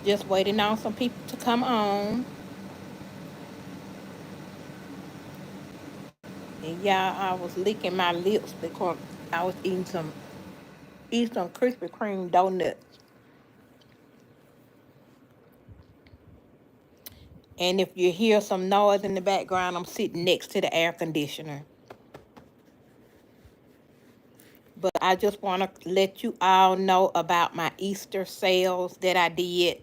just waiting on some people to come on. And yeah, I was licking my lips because I was eating some Krispy Kreme donuts. And if you hear some noise in the background, I'm sitting next to the air conditioner. But I just want to let you all know about my Easter sales that I did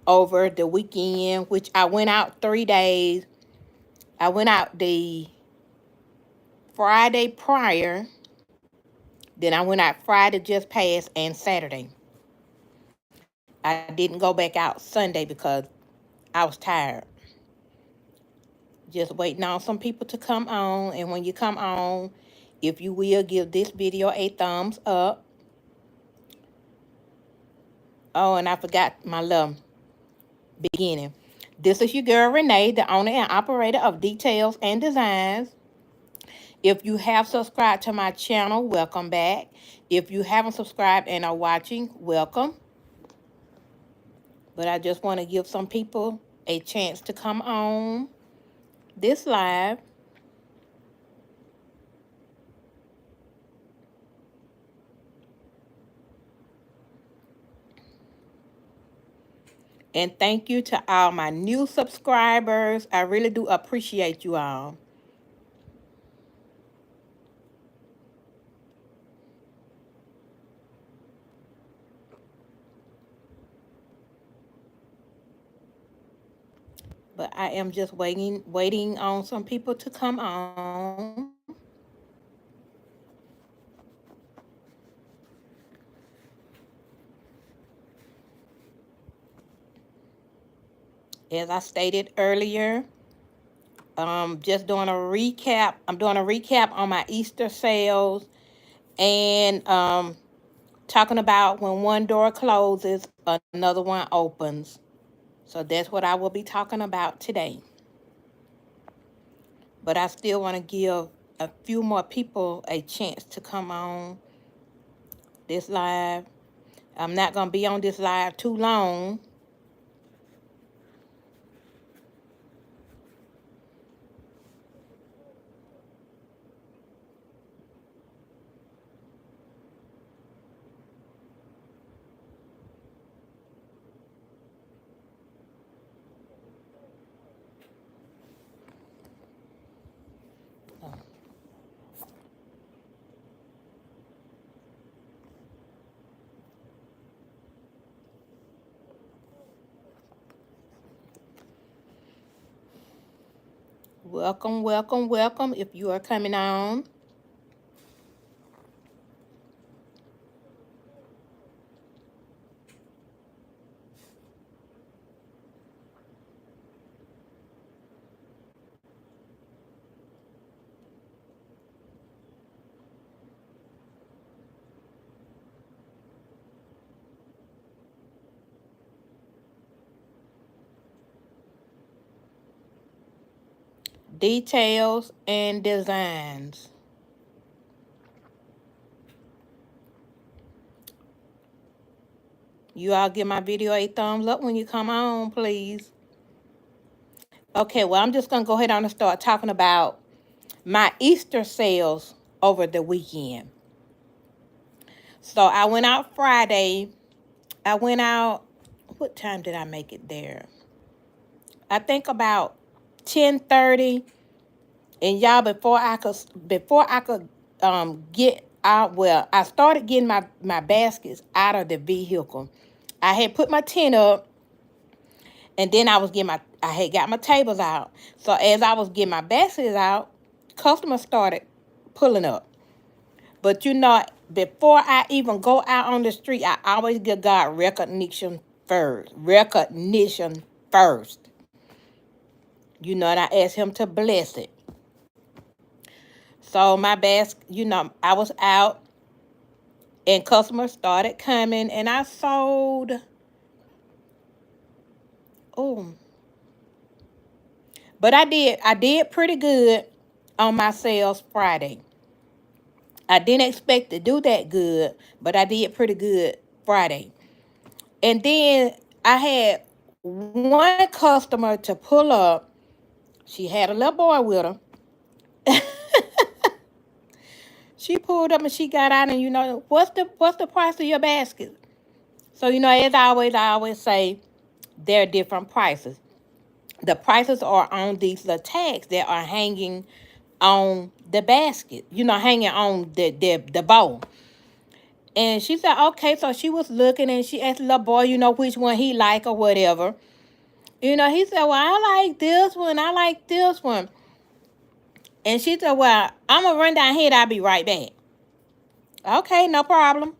over the weekend, which I went out 3 days. I went out the Friday prior, then I went out Friday just past and Saturday. I didn't go back out Sunday because I was tired. Just waiting on some people to come on. And when you come on, if you will, give this video a thumbs up. Oh, and I forgot my little beginning. This is your girl Renee, the owner and operator of Details and Designs. If you have subscribed to my channel, welcome back. If you haven't subscribed and are watching, welcome. But I just want to give some people a chance to come on this live. And thank you to all my new subscribers. I really do appreciate you all. But I am just waiting on some people to come on. As I stated earlier, just doing a recap. I'm doing a recap on my Easter sales and talking about when one door closes, another one opens. So that's what I will be talking about today. But I still want to give a few more people a chance to come on this live. I'm not going to be on this live too long. Welcome, welcome, welcome if you are coming on. Details and Designs. You all give my video a thumbs up when you come on, please. Okay, well, I'm just going to go ahead on and start talking about my Easter sales over the weekend. So I went out Friday. I went out, what time did I make it there? I think about 10:30. And y'all, before I could get out, well, I started getting my baskets out of the vehicle. I had put my tent up, and then I had got my tables out. So as I was getting my baskets out, customers started pulling up. But before I even go out on the street, I always give God recognition first. Recognition first. And I ask him to bless it. So my basket, I was out and customers started coming and I sold, oh, but I did pretty good on my sales Friday. I didn't expect to do that good, but I did pretty good Friday. And then I had one customer to pull up. She had a little boy with her. She pulled up and she got out, and what's the price of your basket? So as I always say, there are different prices. The prices are on these little tags that are hanging on the basket, hanging on the bowl. And she said, okay, so she was looking and she asked the little boy, which one he like or whatever. He said, well, I like this one, I like this one. And she said, well, I'm going to run down here and I'll be right back. Okay, no problem.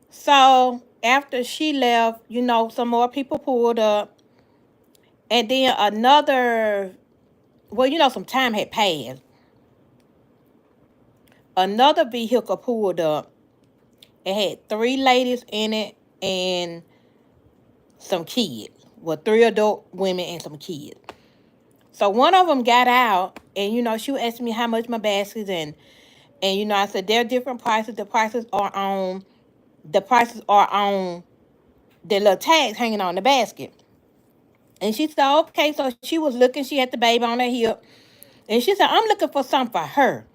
So after she left, some more people pulled up. And then some time had passed. Another vehicle pulled up. It had three ladies in it and some kids. Well, three adult women and some kids. So one of them got out, and she was asking me how much my baskets, and I said there are different prices. The prices are on the little tags hanging on the basket. And she said, okay. So she was looking. She had the baby on her hip, and she said, I'm looking for something for her,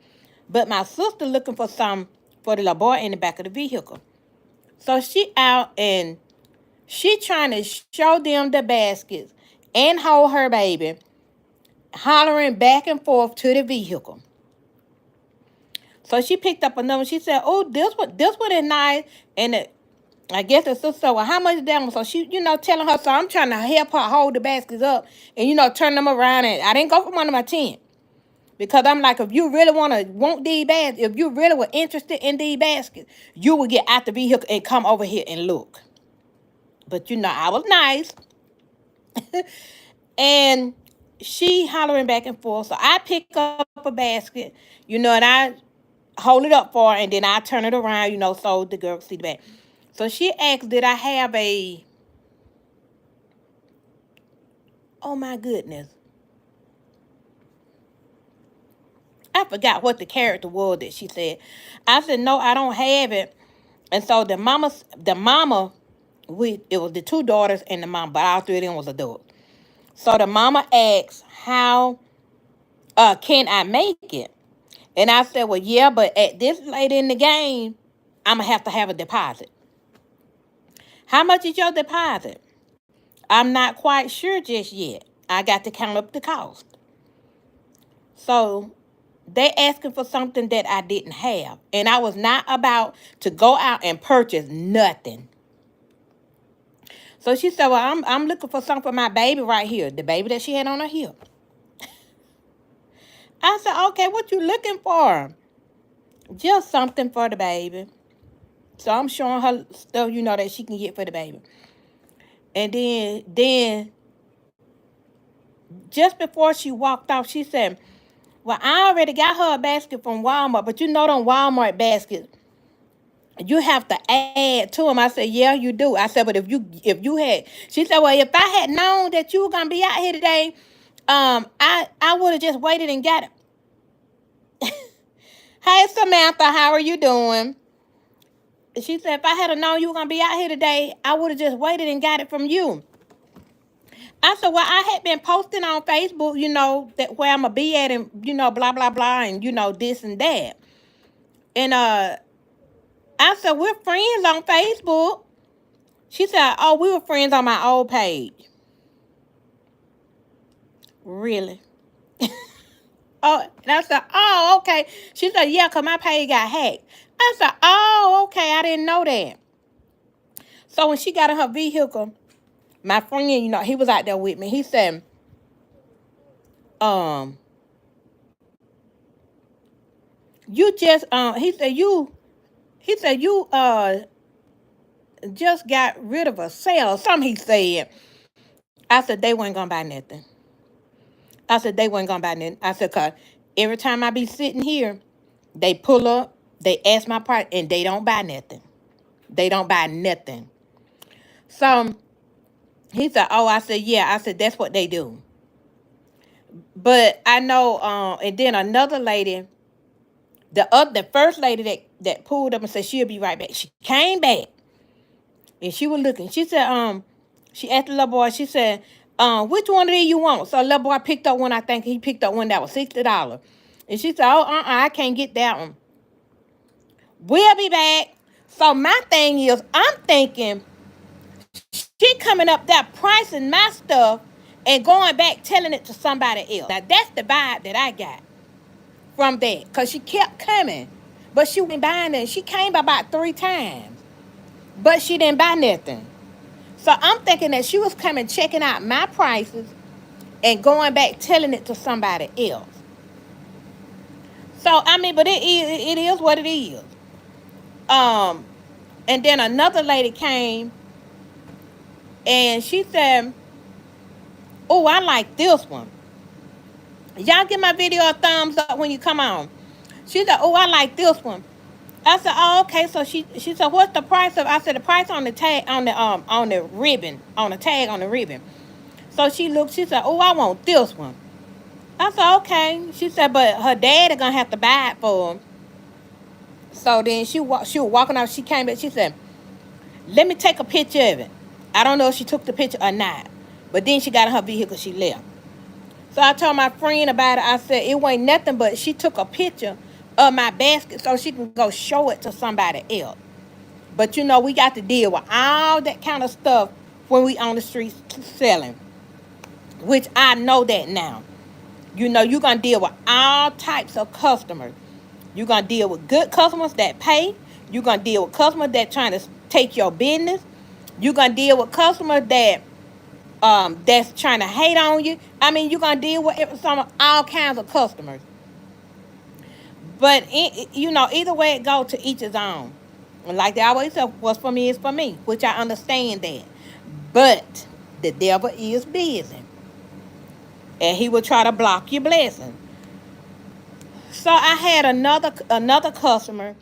but my sister looking for some for the little boy in the back of the vehicle. So she out and she trying to show them the baskets and hold her baby, hollering back and forth to the vehicle. So she picked up another. She said, "Oh, this one is nice." And I guess the sister said, "Well, how much is that one?" So she, telling her. So I'm trying to help her hold the baskets up and turn them around. And I didn't go from under my tent because I'm like, if you really want these baskets, if you really were interested in these baskets, you would get out the vehicle and come over here and look. But I was nice, and she hollering back and forth. So I pick up a basket, and I hold it up for her, and then I turn it around, so the girl can see the back. So she asked, did I have oh my goodness, I forgot what the character was that she said. I said, no, I don't have it. And so the mama, it was the two daughters and the mom, but all three of them was adults. So the mama asked, how can I make it? And I said, well, yeah, but at this late in the game, I'm going to have a deposit. How much is your deposit? I'm not quite sure just yet. I got to count up the cost. So they asking for something that I didn't have. And I was not about to go out and purchase nothing. So she said, well, I'm looking for something for my baby right here. The baby that she had on her hip. I said, okay, what you looking for? Just something for the baby. So I'm showing her stuff, that she can get for the baby. And then just before she walked off, she said, well, I already got her a basket from Walmart, but them Walmart baskets, you have to add to them. I said, yeah, you do. I said, but if you had, she said, well, if I had known that you were gonna be out here today, I would have just waited and got it. Hey Samantha, how are you doing? She said, if I had known you were gonna be out here today, I would have just waited and got it from you. I said, well, I had been posting on Facebook, that where I'm gonna be at, and blah blah blah, and this and that. And I said, we're friends on Facebook. She said, oh, we were friends on my old page. Really? Oh, and I said, oh, okay. She said, yeah, because my page got hacked. I said, oh, okay, I didn't know that. So when she got in her vehicle, my friend, he was out there with me. He said, um, you just, he said, you, just got rid of a sale or something, he said. I said, they weren't going to buy nothing. I said, they weren't going to buy nothing. I said, because every time I be sitting here, they pull up, they ask my price, and they don't buy nothing. They don't buy nothing. So he said, oh, I said, yeah. I said, that's what they do. But I know, and then another lady, the first lady that pulled up and said she'll be right back. She came back and she was looking. She said, She asked the little boy, she said, which one of these you want? So the little boy picked up one, I think he picked up one that was $60. And she said, oh, I can't get that one. We'll be back. So my thing is, I'm thinking she coming up there pricing my stuff and going back telling it to somebody else. Now that's the vibe that I got from that. Because she kept coming. But she wasn't buying it. She came about 3 times. But she didn't buy nothing. So I'm thinking that she was coming checking out my prices and going back telling it to somebody else. So I mean, but it is what it is. Um, and then another lady came and she said, "Oh, I like this one." Y'all give my video a thumbs up when you come on. She said, "Oh, I like this one." I said, "Oh, okay." So she said, "What's the price of?" I said, "The price on the tag on the ribbon on the tag on the ribbon." So she looked. She said, "Oh, I want this one." I said, "Okay." She said, "But her dad is gonna have to buy it for her." So then she was walking out. She came back. She said, "Let me take a picture of it." I don't know if she took the picture or not. But then she got in her vehicle. She left. So I told my friend about it. I said, it wasn't nothing but she took a picture of my basket so she can go show it to somebody else. But you know, we got to deal with all that kind of stuff when we on the streets selling. Which I know that now. You know, you're going to deal with all types of customers. You're going to deal with good customers that pay. You're going to deal with customers that trying to take your business. You're going to deal with customers that's trying to hate on you. I mean, you're going to deal with all kinds of customers. But, you know, either way it goes, to each his own. And like they always say, what's for me is for me, which I understand that. But the devil is busy. And he will try to block your blessing. So I had another customer,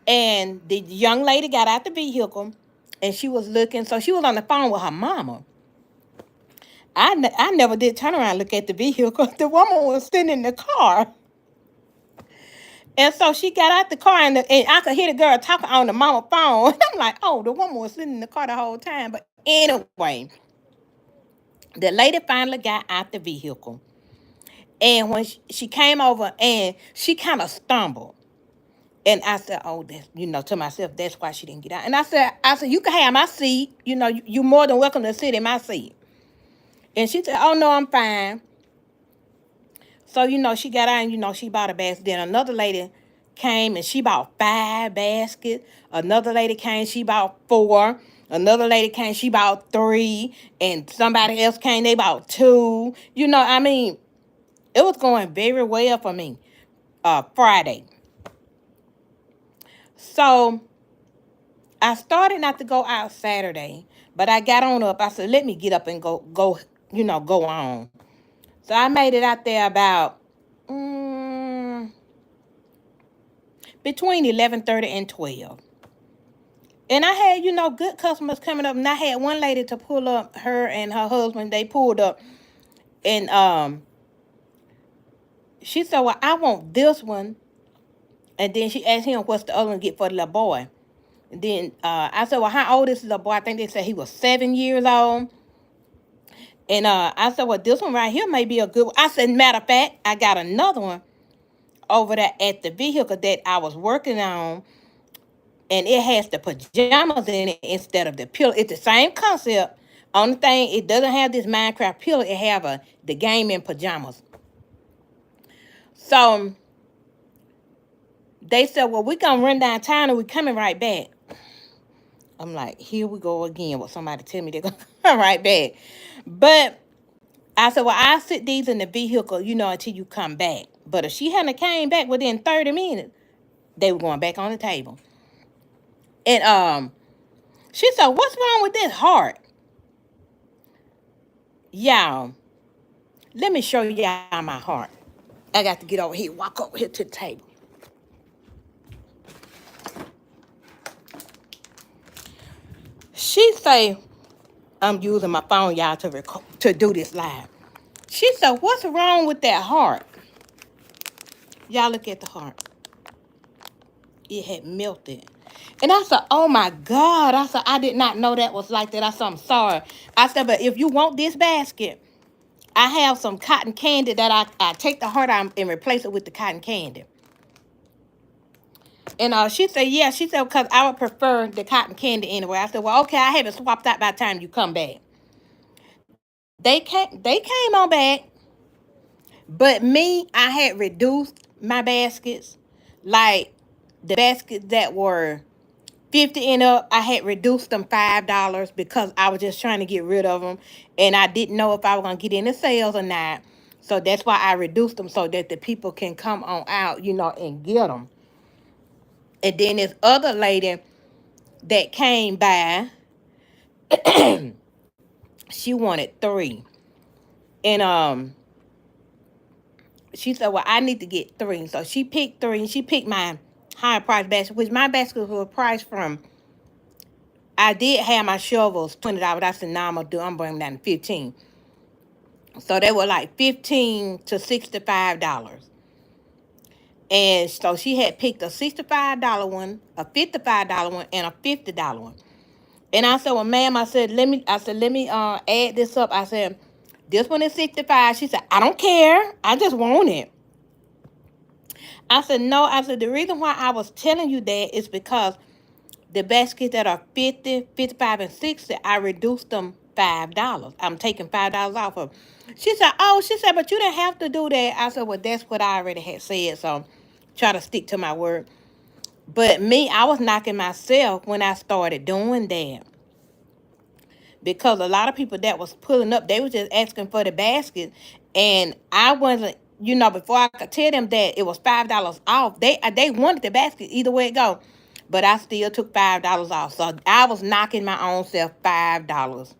and the young lady got out the vehicle, and she was looking. So she was on the phone with her mama. I never did turn around and look at the vehicle. The woman was sitting in the car. And so she got out the car, and I could hear the girl talking on the mama phone. I'm like, oh, the woman was sitting in the car the whole time. But anyway, the lady finally got out the vehicle. And when she came over, and she kind of stumbled. And I said, oh, that's, you know, to myself, that's why she didn't get out. And I said, you can have my seat. You know, you're more than welcome to sit in my seat. And she said, oh, no, I'm fine. So, you know, she got out and, you know, she bought a basket. Then another lady came and she bought 5 baskets. Another lady came, she bought 4. Another lady came, she bought 3. And somebody else came, they bought 2. You know, I mean, it was going very well for me Friday. So I started not to go out Saturday, but I got on up. I said, let me get up and go, go on. So I made it out there about between 11:30 and 12. And I had, good customers coming up. And I had one lady to pull up, her and her husband. They pulled up. And she said, well, I want this one. And then she asked him, what's the other one get for the little boy? And then I said, well, how old is the little boy? I think they said he was 7 years old. And I said, well, this one right here may be a good one. I said, matter of fact, I got another one over there at the vehicle that I was working on. And it has the pajamas in it instead of the pillow. It's the same concept. Only thing, it doesn't have this Minecraft pillow. It have the gaming pajamas. So they said, well, we're going to run downtown and we're coming right back. I'm like, here we go again. Well, somebody tell me they're going to come right back. But I said, well, I'll sit these in the vehicle, until you come back. But if she hadn't came back within 30 minutes, they were going back on the table. And she said, what's wrong with this heart? Y'all, let me show y'all my heart. I got to get over here, walk over here to the table. She say, I'm using my phone, y'all, to do this live. She said, what's wrong with that heart? Y'all look at the heart. It had melted. And I said, oh my God. I said, I did not know that was like that. I said, I'm sorry. I said, but if you want this basket, I have some cotton candy that I take the heart out and replace it with the cotton candy. And she said, yeah, she said, because I would prefer the cotton candy anyway. I said, well, okay, I have it swapped out by the time you come back. They came on back, but me, I had reduced my baskets. Like the baskets that were 50 and up, I had reduced them $5 because I was just trying to get rid of them. And I didn't know if I was going to get any sales or not. So that's why I reduced them so that the people can come on out, and get them. And then this other lady that came by, she wanted 3. And she said, well, I need to get 3. So she picked 3, and she picked my higher price basket, which my baskets were priced from. I did have my shovels $20. I said, no, I'm bringing them down to 15. So they were like $15 to $65. And so she had picked a $65 one, a $55 one, and a $50 one. And I said, well, ma'am, let me add this up. I said, this one is 65. She said, I don't care. I just want it. I said, no. I said, the reason why I was telling you that is because the baskets that are 50, 55, and 60, I reduced them $5. I'm taking $5 off of them. She said, but you didn't have to do that. I said, well, that's what I already had said. So try to stick to my word. But me, I was knocking myself when I started doing that. Because a lot of people that was pulling up, they was just asking for the basket. And I wasn't, before I could tell them that it was $5 off, they wanted the basket either way it go. But I still took $5 off. So I was knocking my own self $5.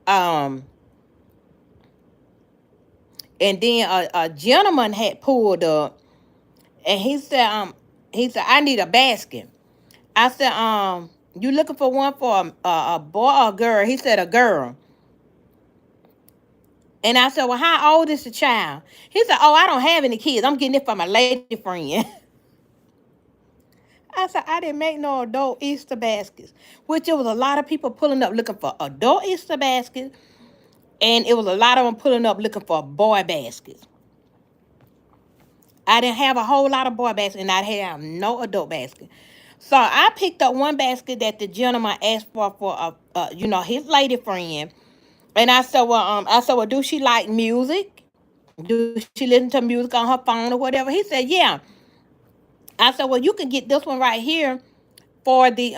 Um, and then a gentleman had pulled up, and he said, I need a basket. I said, you looking for one for a boy or a girl? He said, a girl. And I said, well, how old is the child? He said, oh, I don't have any kids. I'm getting it for my lady friend. I said, I didn't make no adult Easter baskets, which it was a lot of people pulling up looking for adult Easter baskets, and it was a lot of them pulling up looking for boy baskets. I didn't have a whole lot of boy baskets, and I have no adult basket. So I picked up one basket that the gentleman asked for his lady friend. And I said, well, do she like music? Do she listen to music on her phone or whatever? He said, yeah. I said, well, you can get this one right here for the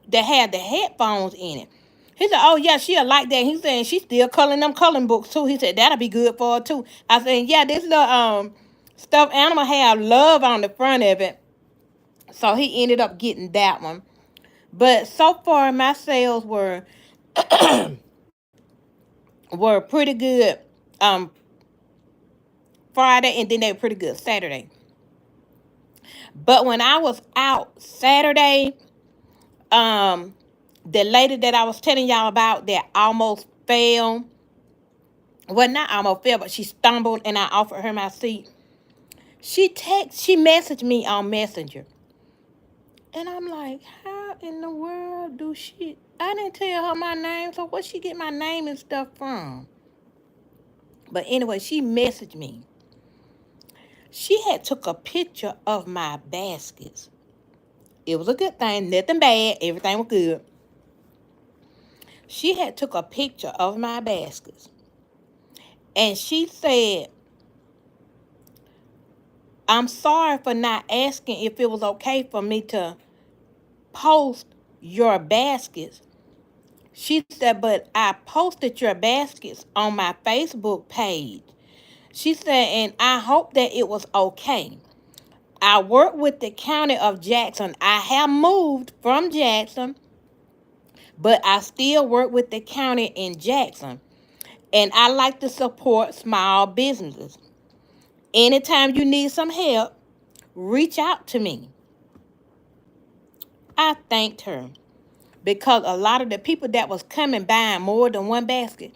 that had the headphones in it. He said, oh yeah, she'll like that. He said she's still coloring them coloring books too. He said that'll be good for her too. I said, yeah, this little stuffed animal have love on the front of it. So he ended up getting that one. But so far my sales were pretty good Friday, and then they were pretty good Saturday. But when I was out Saturday, the lady that I was telling y'all about that almost fell, well, not almost fell, but she stumbled, and I offered her my seat. She messaged me on Messenger. And I'm like, how in the world I didn't tell her my name, so where she get my name and stuff from? But anyway, she messaged me. She had took a picture of my baskets. It was a good thing, nothing bad, everything was good. She had took a picture of my baskets. And she said, I'm sorry for not asking if it was okay for me to post your baskets. She said, but I posted your baskets on my Facebook page. She said, and I hope that it was okay. I work with the county of Jackson. I have moved from Jackson, but I still work with the county in Jackson. And I like to support small businesses. Anytime you need some help, reach out to me. I thanked her because a lot of the people that was coming buying more than one basket,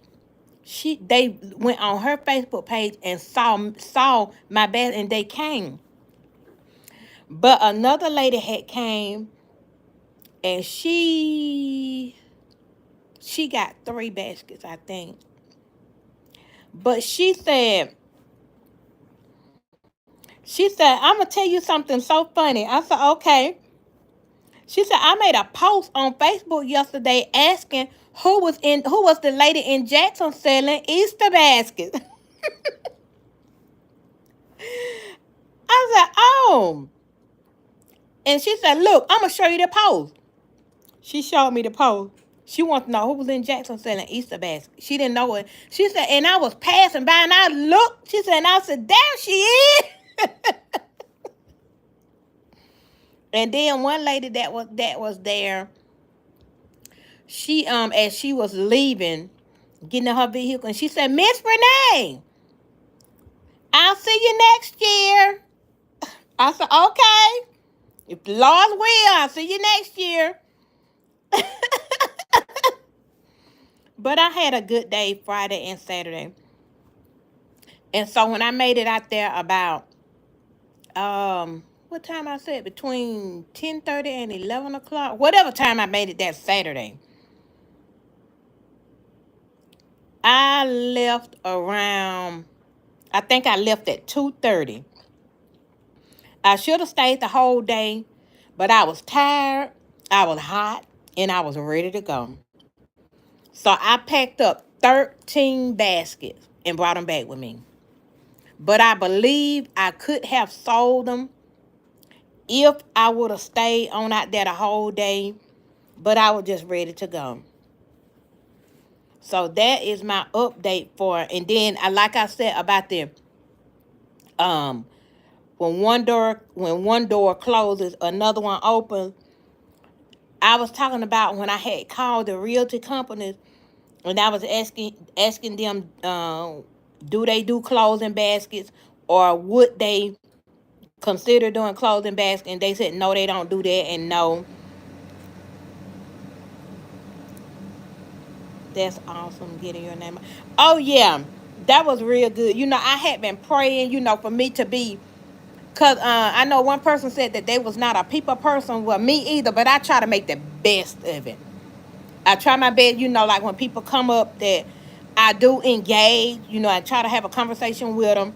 they went on her Facebook page and saw my basket, and they came. But another lady had came and she got 3 baskets, I think. But she said, I'm gonna tell you something so funny. I said, okay. She said, I made a post on Facebook yesterday asking who was the lady in Jackson selling Easter baskets. I said, oh. And she said, look, I'm gonna show you the post. She showed me the post. She wanted to know who was in Jackson selling Easter baskets. She didn't know it. She said, and I was passing by and I looked. She said, and I said, there she is. And then one lady that was there, she as she was leaving, getting in her vehicle, and she said, Miss Renee, I'll see you next year. I said, okay. If the Lord's will, I'll see you next year. But I had a good day Friday and Saturday. And so when I made it out there about what time I said, between 10:30 and 11 o'clock, whatever time I made it that Saturday, I left around, I think I left at 2:30. I should have stayed the whole day, but I was tired, I was hot, and I was ready to go. So I packed up 13 baskets and brought them back with me. But I believe I could have sold them if I would have stayed on out there the whole day, but I was just ready to go. So that is my update for it. And then like I said about the um when one door closes, another one opens. I was talking about when I had called the realty companies and I was asking them, do they do closing baskets, or would they consider doing closing baskets? And they said no, they don't do that, and no. That's awesome, getting your name. Oh yeah, that was real good. I had been praying, for me to be, cause I know one person said that they was not a people person. Well, me either, but I try to make the best of it. I try my best, like when people come up that I do engage, I try to have a conversation with them,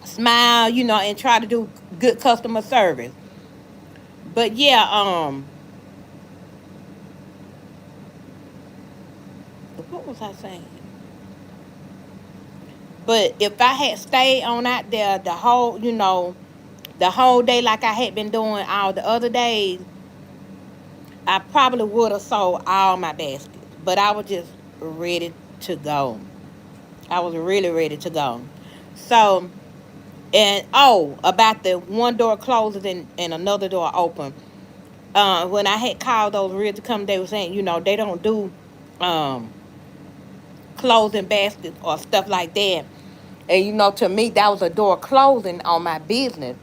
smile, and try to do good customer service. But yeah, what was I saying? But if I had stayed on out there the whole day like I had been doing all the other days, I probably would have sold all my baskets. But I was just ready to go. I was really ready to go. So, and about the one door closes and another door open. When I had called those realtors to come, they were saying, they don't do um, closing baskets or stuff like that. And to me, that was a door closing on my business.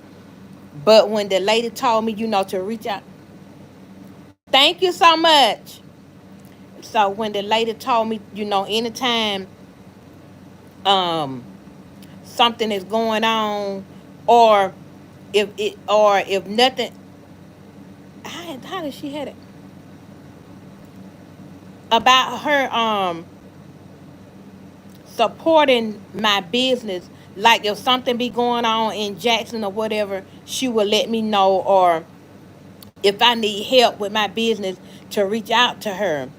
But when the lady told me, to reach out, thank you so much. So when the lady told me, anytime um something is going on, or if nothing, how did she had it about her supporting my business, like if something be going on in Jackson or whatever, she will let me know, or if I need help with my business, to reach out to her.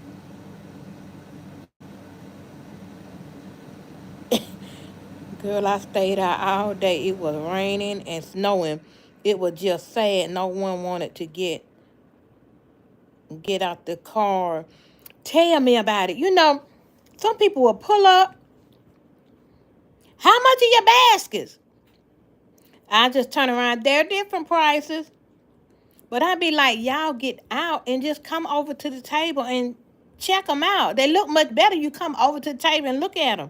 Girl, I stayed out all day. It was raining and snowing. It was just sad. No one wanted to get out the car. Tell me about it. Some people will pull up. How much are your baskets? I just turn around. They're different prices. But I'd be like, y'all get out and just come over to the table and check them out. They look much better. You come over to the table and look at them.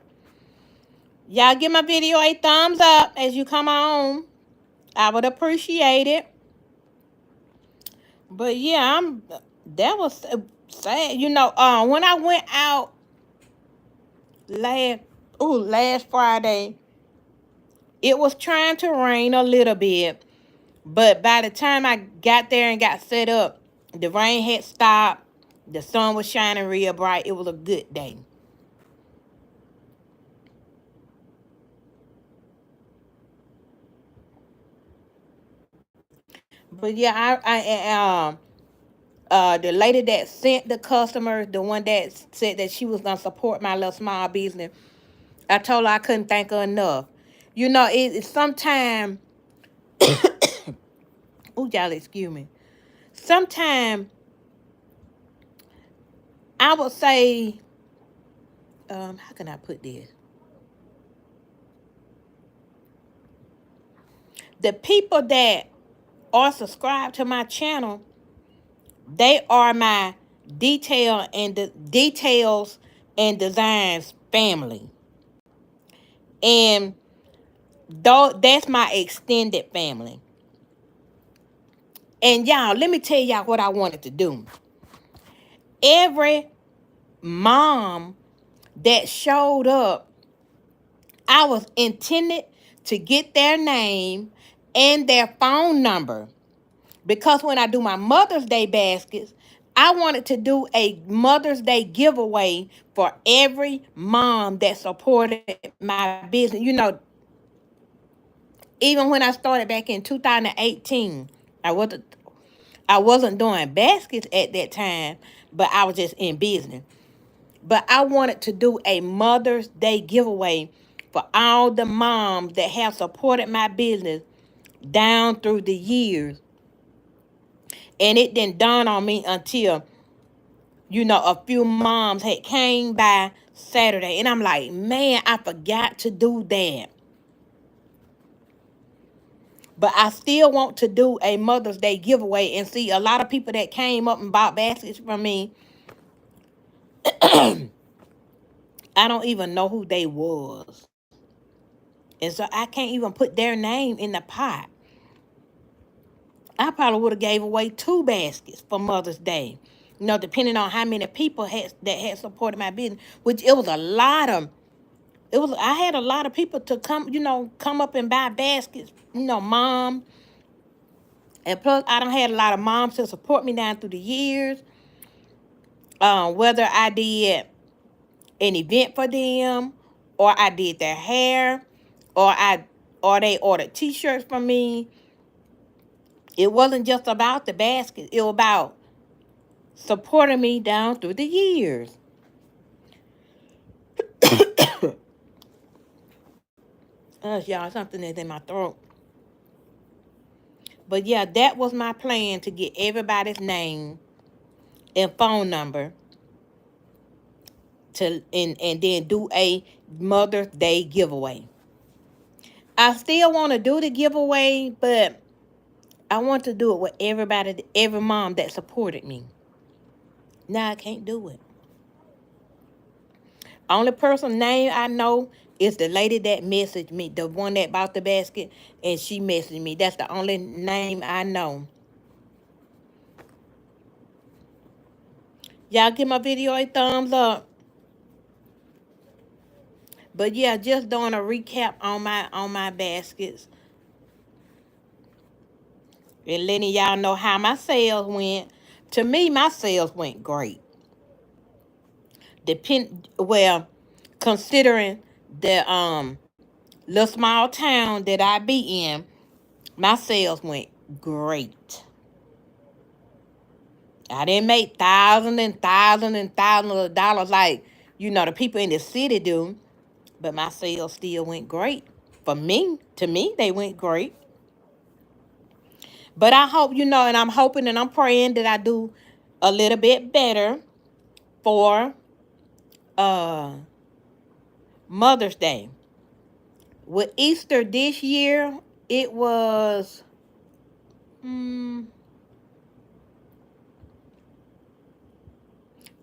Y'all give my video a thumbs up as you come on. I would appreciate it. But yeah, that was sad. When I went out last last Friday, it was trying to rain a little bit. But by the time I got there and got set up, the rain had stopped. The sun was shining real bright. It was a good day. But yeah, the lady that sent the customer, the one that said that she was gonna support my little small business, I told her I couldn't thank her enough. You know, it's sometimes, oh y'all excuse me. Sometimes I would say, how can I put this? The people that are subscribed to my channel, they are my details and designs family. And though that's my extended family. And y'all, let me tell y'all what I wanted to do. Every mom that showed up, I was intended to get their name and their phone number. Because when I do my Mother's Day baskets, I wanted to do a Mother's Day giveaway for every mom that supported my business. You know, even when I started back in 2018, I wasn't doing baskets at that time, but I was just in business. But I wanted to do a Mother's Day giveaway for all the moms that have supported my business down through the years. And it didn't dawn on me until, a few moms had came by Saturday. And I'm like, man, I forgot to do that. But I still want to do a Mother's Day giveaway and see a lot of people that came up and bought baskets from me. I don't even know who they was. And so I can't even put their name in the pot. I probably would have gave away 2 baskets for Mother's Day. Depending on how many people had supported my business, which it was a lot of. I had a lot of people to come up and buy baskets. Mom, and plus I don't had a lot of moms to support me down through the years. Whether I did an event for them, or I did their hair, or they ordered T-shirts from me. It wasn't just about the basket. It was about supporting me down through the years. Y'all, something is in my throat. But yeah, that was my plan, to get everybody's name and phone number and then do a Mother's Day giveaway. I still want to do the giveaway, but I want to do it with every mom that supported me. Now I can't do it. Only person name I know is the lady that messaged me, the one that bought the basket, and she messaged me. That's the only name I know. Y'all give my video a thumbs up. But yeah, just doing a recap on my baskets and letting y'all know how my sales went. To me, my sales went great. Considering the little small town that I be in, my sales went great. I didn't make thousands and thousands and thousands of dollars like the people in the city do, but my sales still went great. For me, to me, they went great. But I hope, and I'm hoping and I'm praying that I do a little bit better for uh Mother's Day. With Easter this year, it was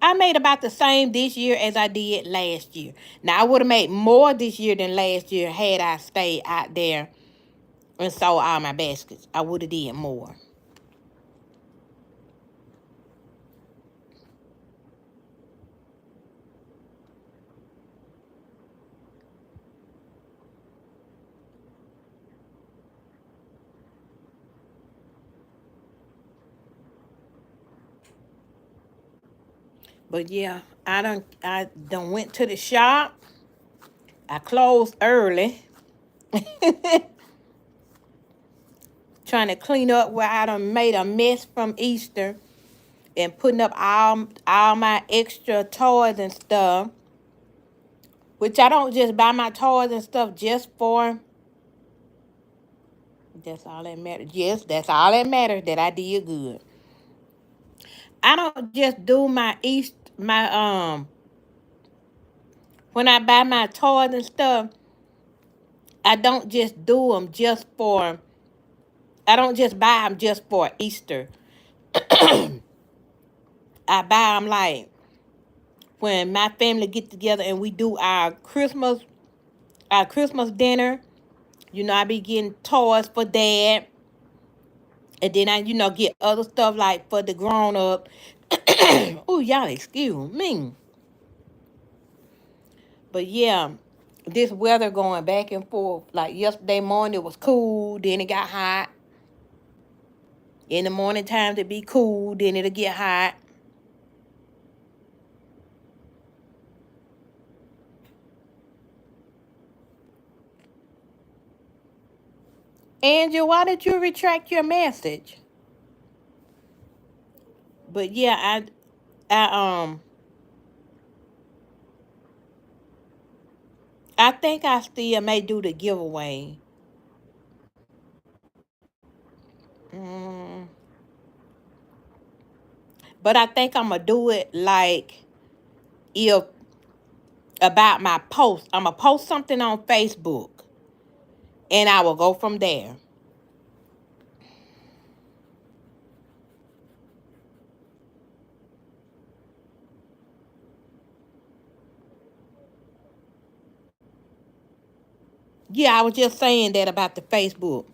I made about the same this year as I did last year. Now I would have made more this year than last year had I stayed out there and sold all my baskets. I would have did more. But yeah, I done went to the shop. I closed early, trying to clean up where I done made a mess from Easter and putting up all my extra toys and stuff. Which I don't just buy my toys and stuff just for. That's all that matters. Yes, that's all that matters. That I did good. I don't just do when I buy my toys and stuff. I don't just do them just for. I don't just buy them just for Easter. I buy them like when my family get together and we do our Christmas dinner. I be getting toys for dad, and then I get other stuff like for the grown up. Oh, y'all excuse me. But yeah, this weather going back and forth. Like yesterday morning, it was cool, then it got hot. In the morning time, to be cool, then it'll get hot. Angel, why did you retract your message? But yeah, I I think I still may do the giveaway. Mm, but I think I'm gonna do it like if about my post. I'm gonna post something on Facebook, and I will go from there. Yeah, I was just saying that about the Facebook.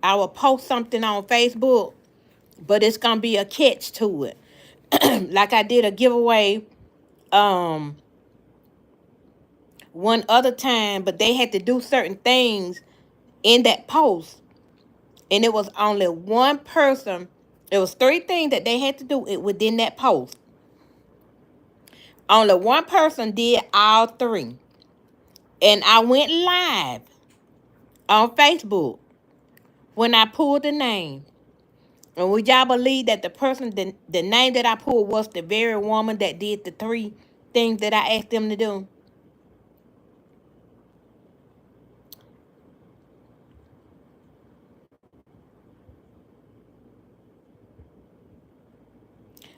I will post something on Facebook, but it's gonna be a catch to it. Like I did a giveaway um one other time, but they had to do certain things in that post, and it was only one person. It was three things that they had to do it within that post. Only one person did all three, and I went live on Facebook when I pulled the name. And would y'all believe that the name that I pulled was the very woman that did the three things that I asked them to do?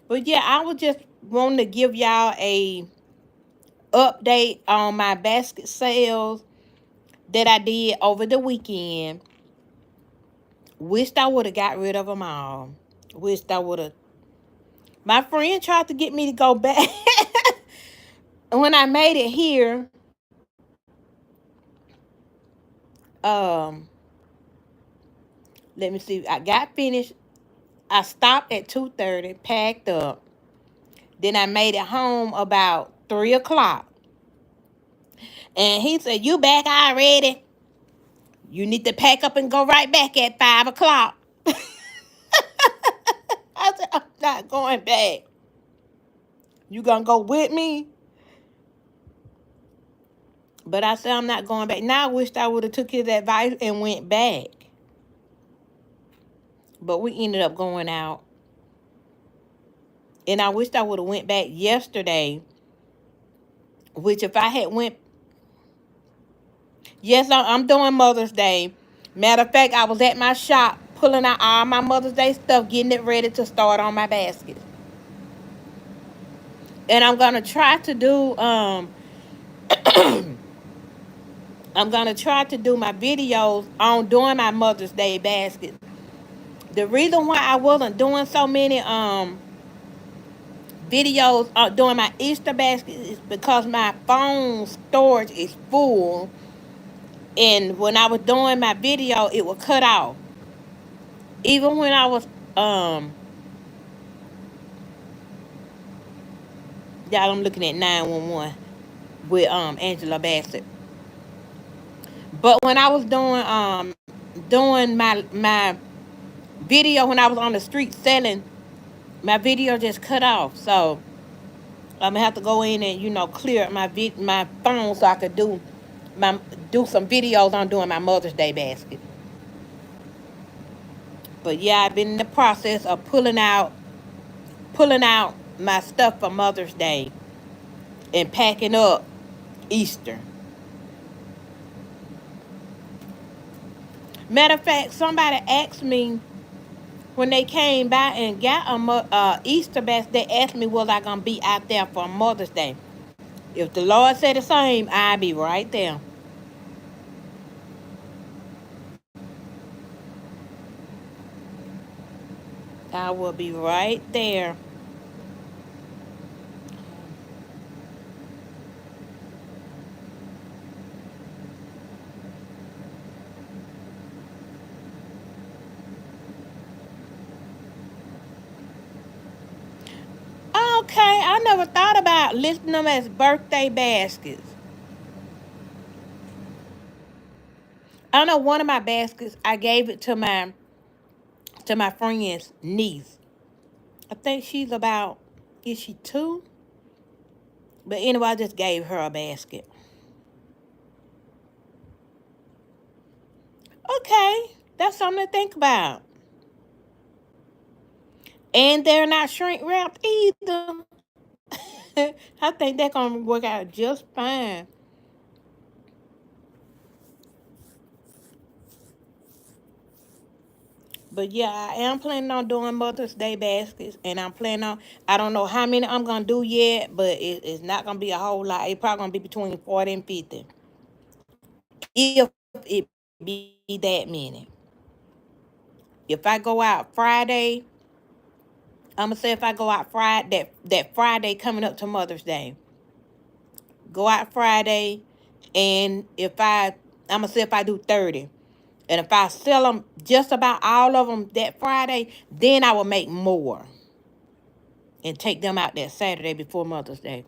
But yeah, I was just wanting to give y'all a update on my basket sales that I did over the weekend. Wished I would have got rid of them all. Wished I would have. My friend tried to get me to go back. When I made it here, um, let me see. I got finished. I stopped at 2:30, packed up. Then I made it home about 3 o'clock. And he said, "You back already? You need to pack up and go right back at 5 o'clock." I said, "I'm not going back. You gonna go with me?" But I said, "I'm not going back." Now I wished I would have took his advice and went back. But we ended up going out. And I wished I would have went back yesterday. Which if I had went, yes, I'm doing Mother's Day. Matter of fact, I was at my shop pulling out all my Mother's Day stuff, getting it ready to start on my basket. And I'm gonna try to do I'm gonna try to do my videos on doing my Mother's Day basket. The reason why I wasn't doing so many videos doing my Easter basket is because my phone storage is full, and when I was doing my video, it would cut off. Even when I was y'all, I'm looking at 911 with Angela Bassett. But when I was doing my video when I was on the street selling, My video just cut off, so I'm gonna have to go in and clear up my phone so I could my do some videos on doing my Mother's Day basket. But yeah, I've been in the process of pulling out my stuff for Mother's Day and packing up Easter. Matter of fact, somebody asked me when they came by and got a Easter basket. They asked me was I gonna be out there for Mother's Day. If the Lord said the same, I'll be right there. I will be right there. Okay, I never thought about listing them as birthday baskets. I know one of my baskets, I gave it to my friend's niece. I think she's about, is she 2? But anyway, I just gave her a basket. Okay, that's something to think about. And they're not shrink wrapped either. I think they're gonna work out just fine. But yeah, I am planning on doing Mother's Day baskets, and I'm planning on. I don't know how many I'm gonna do yet, but it's not gonna be a whole lot. It's probably gonna be between 40 and 50, if it be that many. If I go out Friday, I'm gonna say if I go out Friday, that Friday coming up to Mother's Day, go out Friday, and I'm gonna say if I do 30. And if I sell them, just about all of them that Friday, then I will make more and take them out that Saturday before Mother's Day.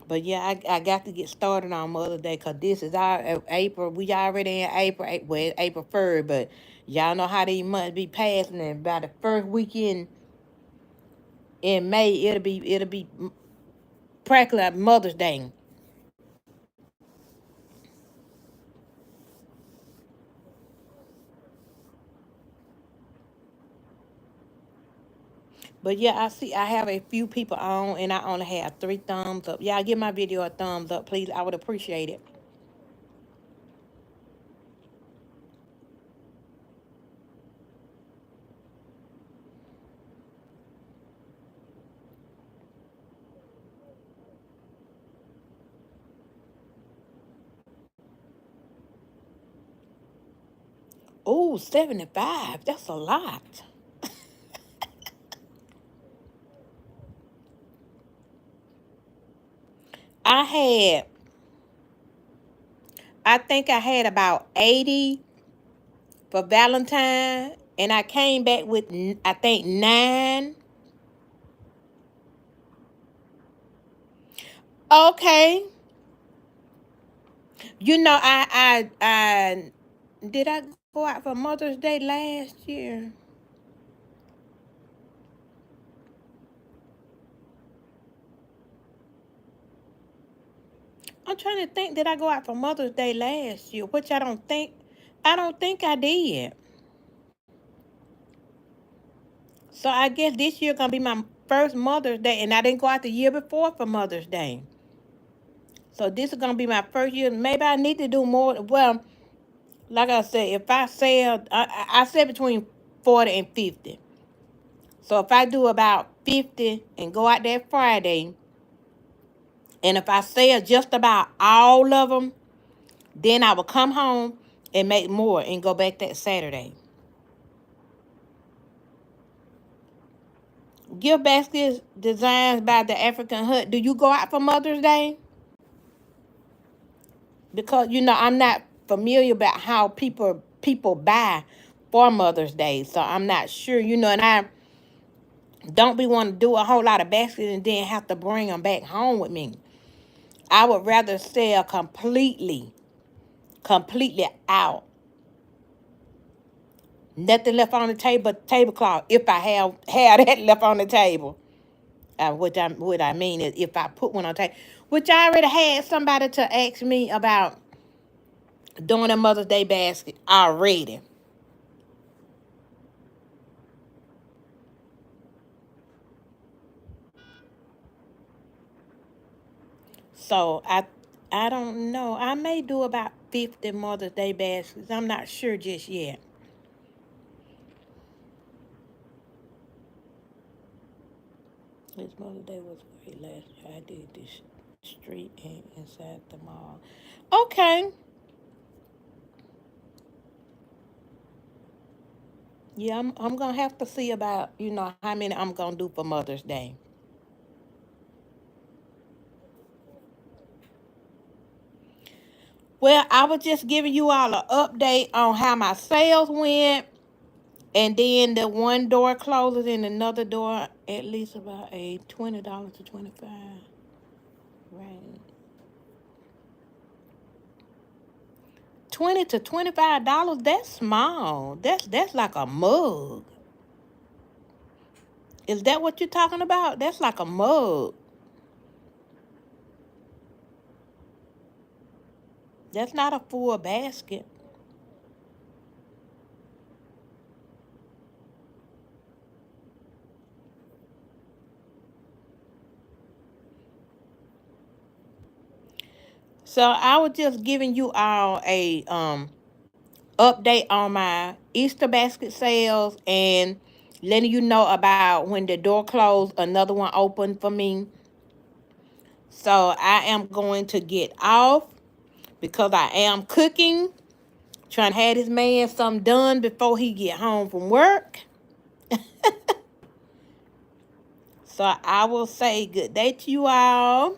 But yeah, I got to get started on Mother's Day because this is our April. We already in April. Well, it's April 3rd, but y'all know how these months be passing. And by the first weekend in May, it'll be practically like Mother's Day. But yeah, I see I have a few people on, and I only have 3 thumbs up. Y'all give my video a thumbs up, please. I would appreciate it. Oh, 75. That's a lot. I had, I think I had about 80 for Valentine, and I came back with, I think, 9. Okay. I did I go out for Mother's Day last year? I'm trying to think, did I go out for Mother's Day last year? Which I don't think I did. So I guess this year gonna be my first Mother's Day, and I didn't go out the year before for Mother's Day. So this is gonna be my first year. Maybe I need to do more. Well, like I said, if I sell, I said between 40 and 50. So if I do about 50 and go out that Friday, and if I sell just about all of them, then I will come home and make more and go back that Saturday. Gift baskets designs by the African Hut. Do you go out for Mother's Day? Because I'm not familiar about how people buy for Mother's Day, so I'm not sure. And I don't be want to do a whole lot of baskets and then have to bring them back home with me. I would rather sell completely out Nothing left on the table but tablecloth. If I have that left on the table. What I mean is if I put one on table. Which I already had somebody to ask me about doing a Mother's Day basket already. So I don't know. I may do about 50 Mother's Day baskets. I'm not sure just yet. This Mother's Day was great last year. I did this street and inside the mall. Okay. Yeah, I'm gonna have to see about, how many I'm gonna do for Mother's Day. Well, I was just giving you all an update on how my sales went. And then the one door closes and another door at least about a $20 to 25. Right. $20 to $25, that's small. That's like a mug. Is that what you're talking about? That's like a mug. That's not a full basket. So I was just giving you all a update on my Easter basket sales and letting you know about when the door closed, another one opened for me. So I am going to get off because I am cooking, trying to have this man something done before he get home from work. So I will say good day to you all.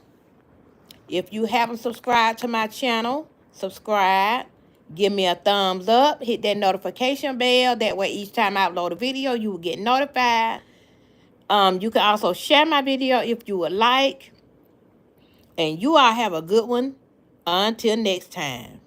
If you haven't subscribed to my channel, subscribe. Give me a thumbs up. Hit that notification bell. That way each time I upload a video, you will get notified. You can also share my video if you would like. And you all have a good one. Until next time.